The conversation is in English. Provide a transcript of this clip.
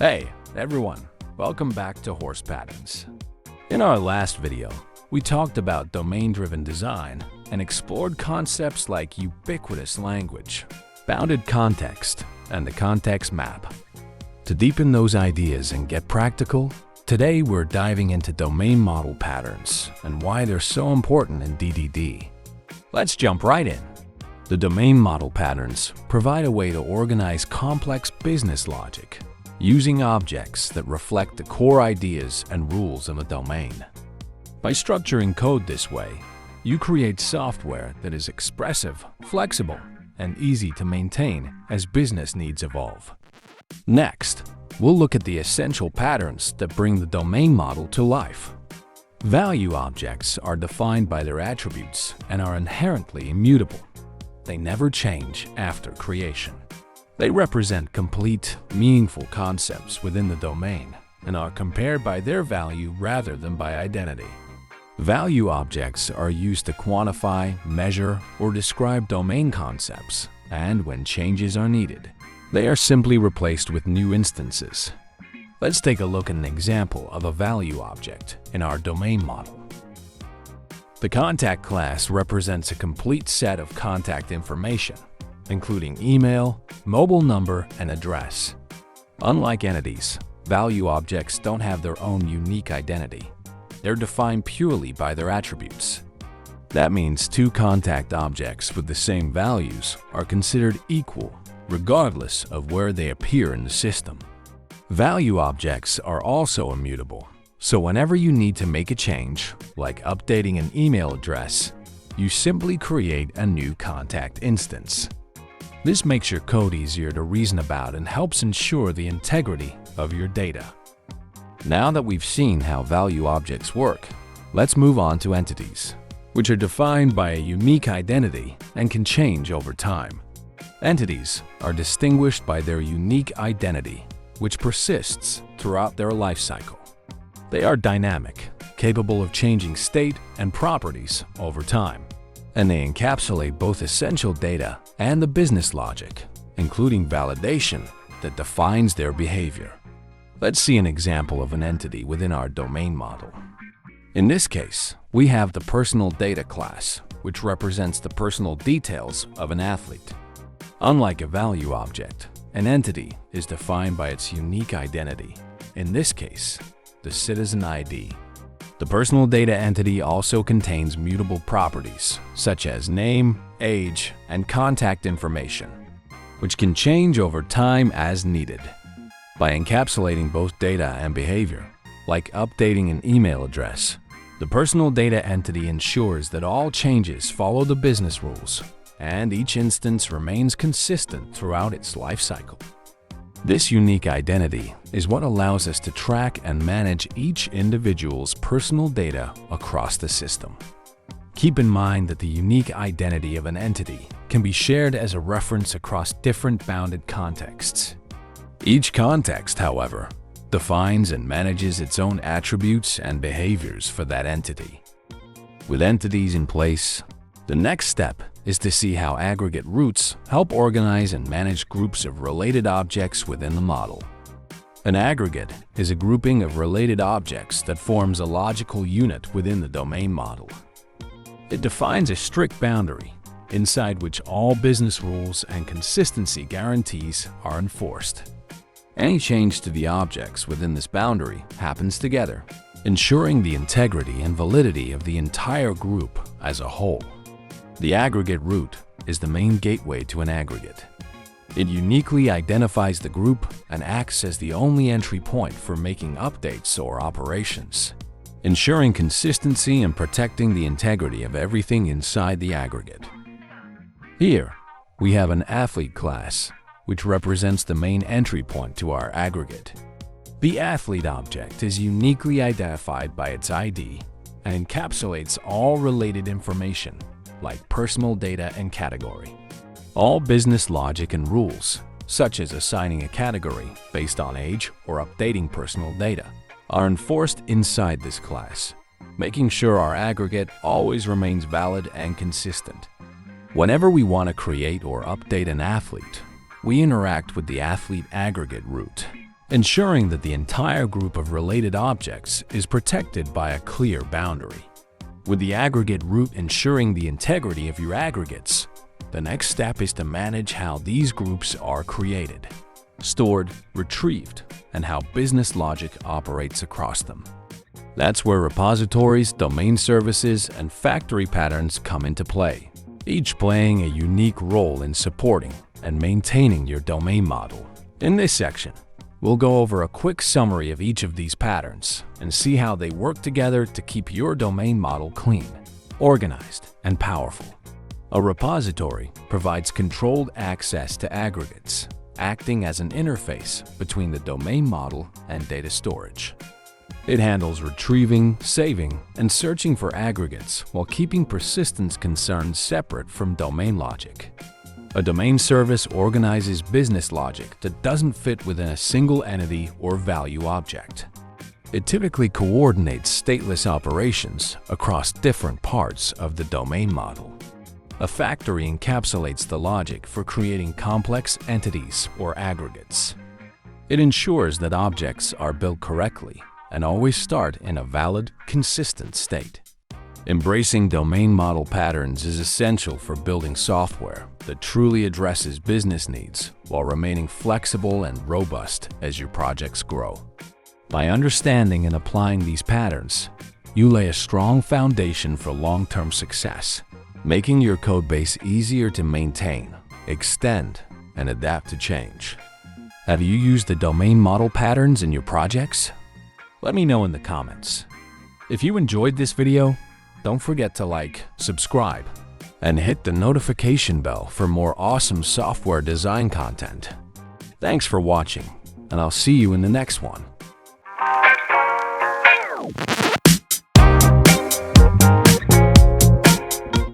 Hey, everyone, welcome back to Horse Patterns. In our last video, we talked about domain-driven design and explored concepts like ubiquitous language, bounded context, and the context map. To deepen those ideas and get practical, today we're diving into domain model patterns and why they're so important in DDD. Let's jump right in. The domain model patterns provide a way to organize complex business logic using objects that reflect the core ideas and rules of a domain. By structuring code this way, you create software that is expressive, flexible, and easy to maintain as business needs evolve. Next, we'll look at the essential patterns that bring the domain model to life. Value objects are defined by their attributes and are inherently immutable. They never change after creation. They represent complete, meaningful concepts within the domain and are compared by their value rather than by identity. Value objects are used to quantify, measure, or describe domain concepts, and when changes are needed, they are simply replaced with new instances. Let's take a look at an example of a value object in our domain model. The contact class represents a complete set of contact information, including email, mobile number, and address. Unlike entities, value objects don't have their own unique identity. They're defined purely by their attributes. That means two contact objects with the same values are considered equal, regardless of where they appear in the system. Value objects are also immutable, so whenever you need to make a change, like updating an email address, you simply create a new contact instance. This makes your code easier to reason about and helps ensure the integrity of your data. Now that we've seen how value objects work, let's move on to entities, which are defined by a unique identity and can change over time. Entities are distinguished by their unique identity, which persists throughout their life cycle. They are dynamic, capable of changing state and properties over time, and they encapsulate both essential data and the business logic, including validation that defines their behavior. Let's see an example of an entity within our domain model. In this case, we have the personal data class, which represents the personal details of an athlete. Unlike a value object, an entity is defined by its unique identity, in this case, the citizen ID. The personal data entity also contains mutable properties, such as name, age, and contact information, which can change over time as needed. By encapsulating both data and behavior, like updating an email address, the personal data entity ensures that all changes follow the business rules, and each instance remains consistent throughout its life cycle. This unique identity is what allows us to track and manage each individual's personal data across the system. Keep in mind that the unique identity of an entity can be shared as a reference across different bounded contexts. Each context, however, defines and manages its own attributes and behaviors for that entity. With entities in place, the next step is to see how aggregate roots help organize and manage groups of related objects within the model. An aggregate is a grouping of related objects that forms a logical unit within the domain model. It defines a strict boundary inside which all business rules and consistency guarantees are enforced. Any change to the objects within this boundary happens together, ensuring the integrity and validity of the entire group as a whole. The aggregate root is the main gateway to an aggregate. It uniquely identifies the group and acts as the only entry point for making updates or operations, ensuring consistency and protecting the integrity of everything inside the aggregate. Here, we have an athlete class, which represents the main entry point to our aggregate. The athlete object is uniquely identified by its ID and encapsulates all related information, like personal data and category. All business logic and rules, such as assigning a category based on age or updating personal data, are enforced inside this class, making sure our aggregate always remains valid and consistent. Whenever we want to create or update an athlete, we interact with the athlete aggregate root ensuring that the entire group of related objects is protected by a clear boundary. With the aggregate root ensuring the integrity of your aggregates, the next step is to manage how these groups are created, stored, retrieved, and how business logic operates across them. That's where repositories, domain services, and factory patterns come into play, each playing a unique role in supporting and maintaining your domain model. In this section, we'll go over a quick summary of each of these patterns and see how they work together to keep your domain model clean, organized, and powerful. A repository provides controlled access to aggregates, acting as an interface between the domain model and data storage. It handles retrieving, saving, and searching for aggregates while keeping persistence concerns separate from domain logic. A domain service organizes business logic that doesn't fit within a single entity or value object. It typically coordinates stateless operations across different parts of the domain model. A factory encapsulates the logic for creating complex entities or aggregates. It ensures that objects are built correctly and always start in a valid, consistent state. Embracing domain model patterns is essential for building software that truly addresses business needs while remaining flexible and robust as your projects grow. By understanding and applying these patterns, you lay a strong foundation for long-term success, making your codebase easier to maintain, extend, and adapt to change. Have you used the domain model patterns in your projects? Let me know in the comments. If you enjoyed this video, don't forget to like, subscribe, and hit the notification bell for more awesome software design content. Thanks for watching, and I'll see you in the next one.